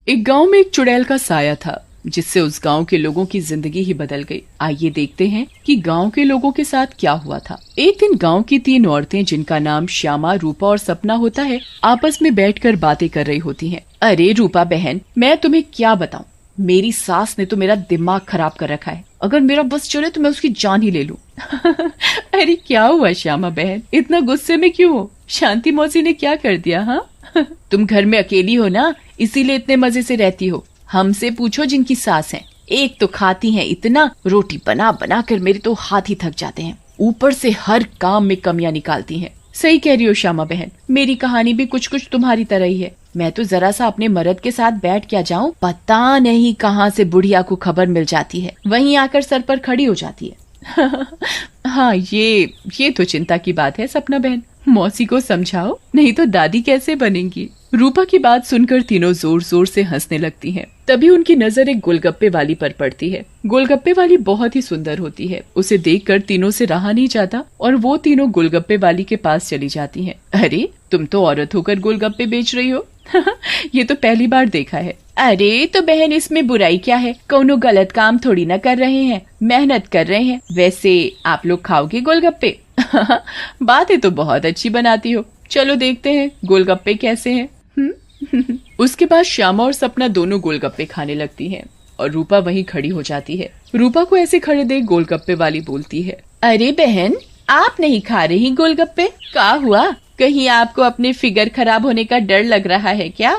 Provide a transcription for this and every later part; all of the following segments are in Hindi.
एक गांव में एक चुड़ैल का साया था जिससे उस गांव के लोगों की जिंदगी ही बदल गई। आइए देखते हैं कि गांव के लोगों के साथ क्या हुआ था। एक दिन गांव की तीन औरतें, जिनका नाम श्यामा, रूपा और सपना होता है, आपस में बैठकर बातें कर रही होती हैं। अरे रूपा बहन, मैं तुम्हें क्या बताऊं, मेरी सास ने तो मेरा दिमाग खराब कर रखा है। अगर मेरा बस चले तो मैं उसकी जान ही ले लूं। अरे क्या हुआ श्यामा बहन, इतना गुस्से में क्यों हो? शांति मौसी ने क्या कर दिया? हाँ तुम घर में अकेली हो ना, इसीलिए इतने मजे से रहती हो। हमसे पूछो जिनकी सास है, एक तो खाती हैं इतना, रोटी बना बना कर मेरे तो हाथ ही थक जाते हैं, ऊपर से हर काम में कमियां निकालती हैं। सही कह रही हो श्यामा बहन, मेरी कहानी भी कुछ कुछ तुम्हारी तरह ही है। मैं तो जरा सा अपने मर्द के साथ बैठ क्या जाऊं, पता नहीं कहां से बुढ़िया को खबर मिल जाती है, वहीं आकर सर पर खड़ी हो जाती है। हाँ ये तो चिंता की बात है सपना बहन, मौसी को समझाओ, नहीं तो दादी कैसे बनेंगी। रूपा की बात सुनकर तीनों जोर जोर से हंसने लगती हैं। तभी उनकी नजर एक गोलगप्पे वाली पर पड़ती है। गोलगप्पे वाली बहुत ही सुंदर होती है, उसे देखकर तीनों से रहा नहीं जाता और वो तीनों गोलगप्पे वाली के पास चली जाती हैं। अरे तुम तो औरत होकर गोलगप्पे बेच रही हो। ये तो पहली बार देखा है। अरे तो बहन, इसमें बुराई क्या है, कोनो गलत काम थोड़ी ना कर रहे हैं, मेहनत कर रहे हैं। वैसे आप लोग खाओगे गोलगप्पे? बातें तो बहुत अच्छी बनाती हो, चलो देखते हैं गोलगप्पे कैसे हैं। उसके बाद श्यामा और सपना दोनों गोलगप्पे खाने लगती हैं और रूपा वहीं खड़ी हो जाती है। रूपा को ऐसे खड़े देख गोलगप्पे वाली बोलती है, अरे बहन, आप नहीं खा रही गोलगप्पे? क्या हुआ, कहीं आपको अपने फिगर खराब होने का डर लग रहा है क्या?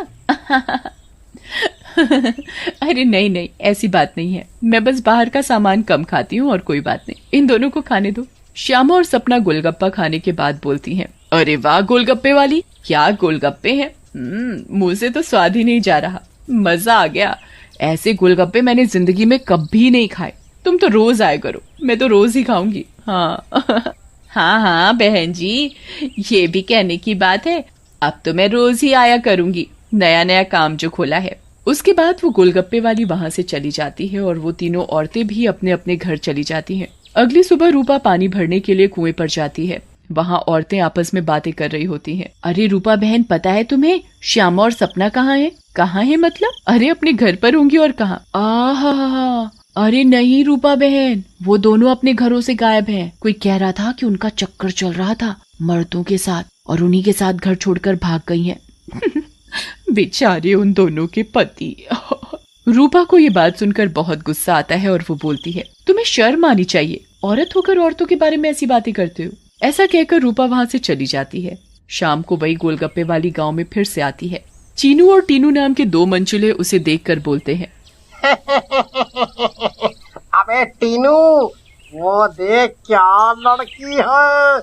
अरे नहीं नहीं, ऐसी बात नहीं है, मैं बस बाहर का सामान कम खाती हूँ और कोई बात नहीं, इन दोनों को खाने दो। श्यामा और सपना गोलगप्पा खाने के बाद बोलती हैं, अरे वाह गोलगप्पे वाली, क्या गोलगप्पे हैं, मुंह से तो स्वाद ही नहीं जा रहा, मजा आ गया। ऐसे गोलगप्पे मैंने जिंदगी में कभी नहीं खाए, तुम तो रोज आया करो, मैं तो रोज ही खाऊंगी। हाँ हाँ हाँ बहन जी, ये भी कहने की बात है, अब तो मैं रोज ही आया करूंगी, नया नया काम जो खोला है। उसके बाद वो गोलगप्पे वाली वहां से चली जाती है और वो तीनों औरतें भी अपने अपने घर चली जाती हैं। अगली सुबह रूपा पानी भरने के लिए कुएं पर जाती है। वहाँ औरतें आपस में बातें कर रही होती हैं। अरे रूपा बहन, पता है तुम्हें श्यामा और सपना कहाँ है? कहाँ है मतलब? अरे अपने घर पर होंगी और कहाँ? आहा, अरे नहीं रूपा बहन, वो दोनों अपने घरों से गायब हैं। कोई कह रहा था कि उनका चक्कर चल रहा था मर्दों के साथ और उन्हीं के साथ घर छोड़कर भाग गई हैं। बेचारे उन दोनों के पति। रूपा को ये बात सुनकर बहुत गुस्सा आता है और वो बोलती है, तुम्हें शर्म आनी चाहिए, औरत होकर औरतों के बारे में ऐसी बातें करते हो। ऐसा कहकर रूपा वहाँ से चली जाती है। शाम को वही गोलगप्पे वाली गांव में फिर से आती है। चीनू और टीनू नाम के दो मंचुले उसे देखकर बोलते हैं, अबे टीनू, वो देख क्या लड़की है,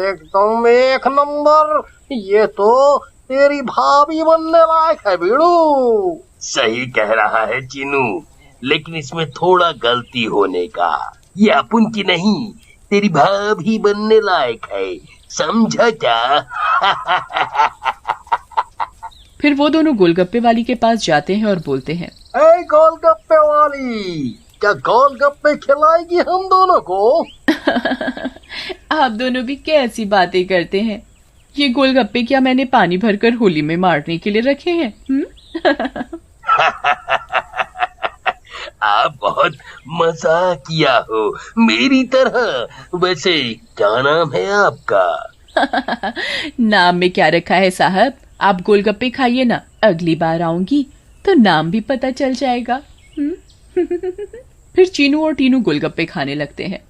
एकदम एक नंबर, ये तो तेरी भाभी बनने लायक है बीड़ू। सही कह रहा है चीनू, लेकिन इसमें थोड़ा गलती होने का, ये अपन की नहीं, तेरी भाभी बनने लायक है, समझा क्या? फिर वो दोनों गोलगप्पे वाली के पास जाते हैं और बोलते हैं, ए गोलगप्पे वाली, क्या गोलगप्पे खिलाएगी हम दोनों को? आप दोनों भी कैसी बातें करते हैं, ये गोलगप्पे क्या मैंने पानी भरकर होली में मारने के लिए रखे हैं? आप बहुत मजाक किया हो मेरी तरह। वैसे क्या नाम है आपका? नाम में क्या रखा है साहब, आप गोलगप्पे खाइए ना, अगली बार आऊंगी तो नाम भी पता चल जाएगा। फिर चीनू और टीनू गोलगप्पे खाने लगते हैं।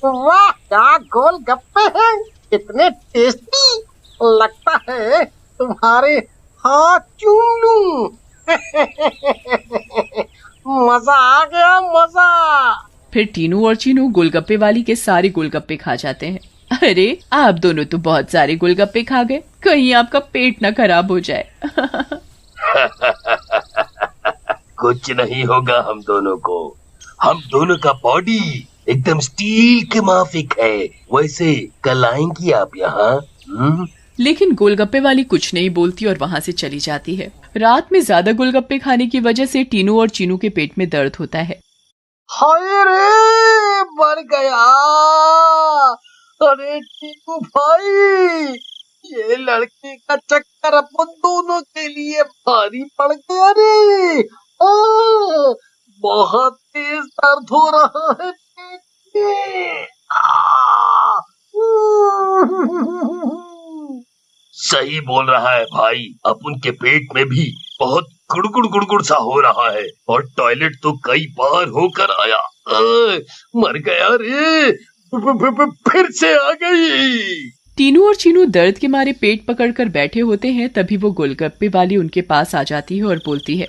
वाह, क्या गोलगप्पे हैं, इतने टेस्टी, लगता है तुम्हारे हाथ चूम लूं। मजा आ गया, मजा। फिर टीनू और चीनू गोलगप्पे वाली के सारे गोलगप्पे खा जाते हैं। अरे आप दोनों तो बहुत सारे गोलगप्पे खा गए, कहीं आपका पेट ना खराब हो जाए। कुछ नहीं होगा हम दोनों को, हम दोनों का बॉडी एकदम स्टील के माफिक है। वैसे कल आएंगी आप यहाँ? लेकिन गोलगप्पे वाली कुछ नहीं बोलती और वहाँ से चली जाती है। रात में ज्यादा गोलगप्पे खाने की वजह से टीनू और चीनू के पेट में दर्द होता है। हाय रे, मर गया। अरे टीनू भाई, ये लड़की का चक्कर अपन दोनों के लिए भारी पड़ गया रे। बहुत तेज दर्द हो रहा है पेट में। सही बोल रहा है भाई, अपन के पेट में भी बहुत गुड़गुड़ गुड़गुड़ सा हो रहा है और टॉयलेट तो कई बार होकर आया। मर गया रे, फिर से आ गई। टीनू और चीनू दर्द के मारे पेट पकड़कर बैठे होते हैं। तभी वो गोलगप्पे वाली उनके पास आ जाती है और बोलती है,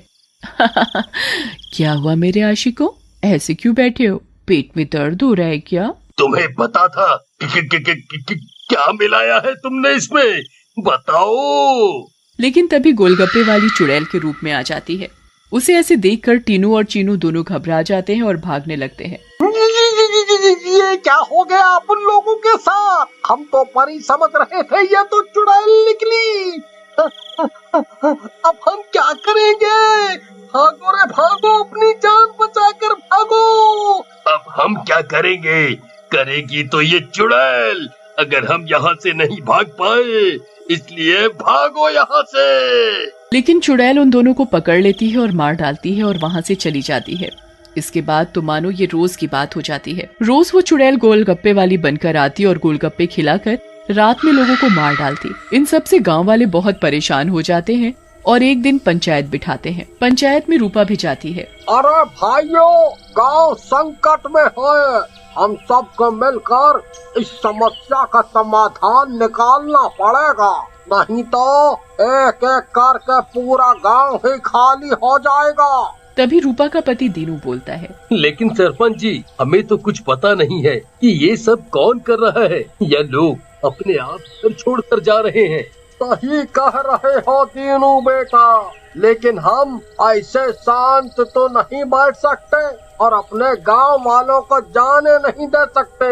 क्या हुआ मेरे आशिकों, ऐसे क्यों बैठे हो? पेट में दर्द हो रहा है क्या? तुम्हें पता था क्या मिलाया है तुमने इसमें, बताओ। लेकिन तभी गोलगप्पे वाली चुड़ैल के रूप में आ जाती है। उसे ऐसे देखकर टीनू और चीनू दोनों घबरा जाते हैं और भागने लगते हैं। ये क्या हो गया अपन लोगों के साथ? हम तो परी समझ रहे थे, ये तो चुड़ैल निकली। अब हम क्या करेंगे? भागो रे भागो, अपनी जान बचाकर भागो। अब हम क्या करेंगे? करेगी तो ये चुड़ैल, अगर हम यहाँ से नहीं भाग पाए, इसलिए भागो यहाँ से। लेकिन चुड़ैल उन दोनों को पकड़ लेती है और मार डालती है और वहाँ से चली जाती है। इसके बाद तो मानो ये रोज की बात हो जाती है। रोज वो चुड़ैल गोलगप्पे वाली बनकर आती और गोलगप्पे खिलाकर रात में लोगों को मार डालती। इन सब से गांव वाले बहुत परेशान हो जाते हैं और एक दिन पंचायत बिठाते हैं। पंचायत में रूपा भी जाती है। अरे भाइयों, गांव संकट में है, हम सबको मिलकर इस समस्या का समाधान निकालना पड़ेगा, नहीं तो एक एक करके पूरा गांव ही खाली हो जाएगा। तभी रूपा का पति दीनू बोलता है, लेकिन सरपंच जी, हमें तो कुछ पता नहीं है कि ये सब कौन कर रहा है, या लोग अपने आप घर छोड़कर जा रहे हैं। सही कह रहे हो दीनू बेटा, लेकिन हम ऐसे शांत तो नहीं बैठ सकते और अपने गांव वालों को जाने नहीं दे सकते।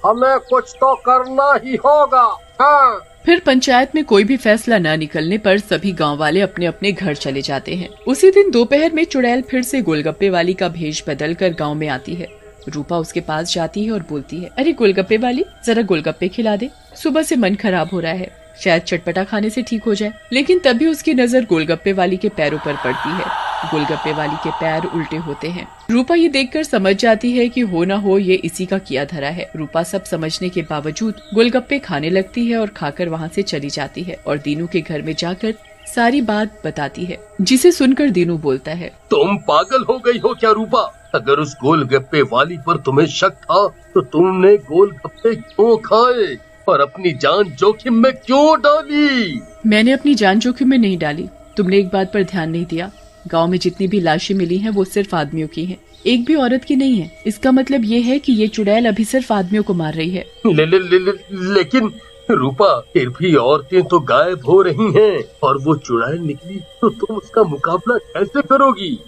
हमें कुछ तो करना ही होगा। हाँ। फिर पंचायत में कोई भी फैसला न निकलने पर सभी गांव वाले अपने अपने घर चले जाते हैं। उसी दिन दोपहर में चुड़ैल फिर से गोलगप्पे वाली का भेष बदलकर गांव में आती है। रूपा उसके पास जाती है और बोलती है, अरे गोलगप्पे वाली, जरा गोलगप्पे खिला दे, सुबह से मन खराब हो रहा है, शायद चटपटा खाने से ठीक हो जाए। लेकिन तभी उसकी नजर गोलगप्पे वाली के पैरों पर पड़ती है। गोलगप्पे वाली के पैर उल्टे होते हैं। रूपा ये देखकर समझ जाती है कि हो न हो ये इसी का किया धरा है। रूपा सब समझने के बावजूद गोलगप्पे खाने लगती है और खाकर वहाँ से चली जाती है और दीनू के घर में जाकर सारी बात बताती है, जिसे सुनकर दीनू बोलता है, तुम पागल हो गई हो क्या रूपा? अगर उस गोलगप्पे वाली पर तुम्हें शक था तो तुमने गोलगप्पे क्यों खाए और अपनी जान जोखिम में क्यों डाली? मैंने अपनी जान जोखिम में नहीं डाली। तुमने एक बात पर ध्यान नहीं दिया, गांव में जितनी भी लाशें मिली हैं वो सिर्फ आदमियों की हैं, एक भी औरत की नहीं है। इसका मतलब ये है कि ये चुड़ैल अभी सिर्फ आदमियों को मार रही है। लेकिन रूपा, फिर भी औरतें तो गायब हो रही हैं और वो चुड़ैल निकली तो तुम उसका मुकाबला कैसे करोगी?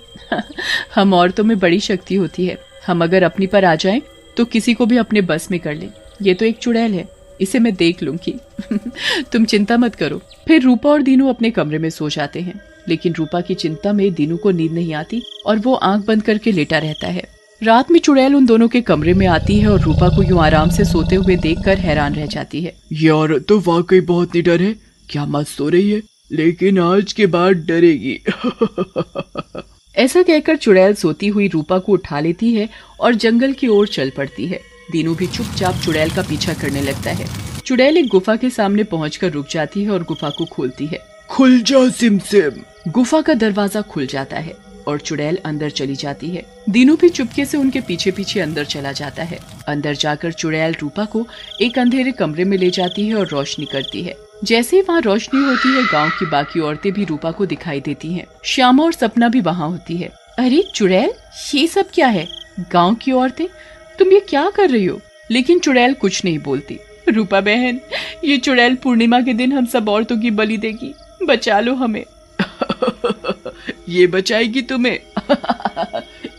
हम औरतों में बड़ी शक्ति होती है, हम अगर अपनी पर आ जाएं तो किसी को भी अपने बस में कर लें। ये तो एक चुड़ैल है, इसे मैं देख लूंगी। तुम चिंता मत करो। फिर रूपा और दीनू अपने कमरे में सो जाते हैं। लेकिन रूपा की चिंता में दीनू को नींद नहीं आती और वो आंख बंद करके लेटा रहता है। रात में चुड़ैल उन दोनों के कमरे में आती है और रूपा को यूं आराम से सोते हुए देखकर हैरान रह जाती है। ये औरत तो वाकई बहुत निडर है, क्या मत सो रही है, लेकिन आज के बाद डरेगी। ऐसा कहकर चुड़ैल सोती हुई रूपा को उठा लेती है और जंगल की ओर चल पड़ती है। दीनू भी चुपचाप चुड़ैल का पीछा करने लगता है। चुड़ैल एक गुफा के सामने पहुंचकर रुक जाती है और गुफा को खोलती है। खुल जा सिमसिम। गुफा का दरवाजा खुल जाता है और चुड़ैल अंदर चली जाती है। दीनू भी चुपके से उनके पीछे पीछे अंदर चला जाता है। अंदर जाकर चुड़ैल रूपा को एक अंधेरे कमरे में ले जाती है और रोशनी करती है। जैसे ही वहाँ रोशनी होती है, गांव की बाकी औरतें भी रूपा को दिखाई देती हैं। श्यामा और सपना भी वहाँ होती है। अरे चुड़ैल, ये सब क्या है? गांव की औरतें, तुम ये क्या कर रही हो? लेकिन चुड़ैल कुछ नहीं बोलती। रूपा बहन, ये चुड़ैल पूर्णिमा के दिन हम सब औरतों की बलि देगी, बचा लो हमें। ये बचाएगी तुम्हें।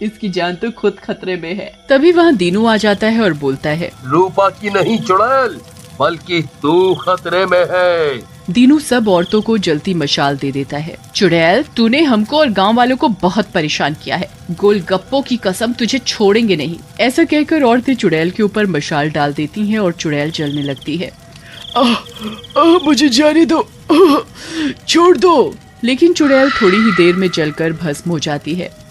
इसकी जान तो खुद खतरे में है। तभी वहाँ दीनू आ जाता है और बोलता है, रूपा की नहीं चुड़ैल, बल्कि तू खतरे में है। दीनू सब औरतों को जलती मशाल दे देता है। चुड़ैल, तूने हमको और गांव वालों को बहुत परेशान किया है, गोलगप्पों की कसम तुझे छोड़ेंगे नहीं। ऐसा कहकर औरतें चुड़ैल के ऊपर मशाल डाल देती हैं और चुड़ैल जलने लगती है। मुझे जाने दो, छोड़ दो। लेकिन चुड़ैल थोड़ी ही देर में जलकर भस्म हो जाती है।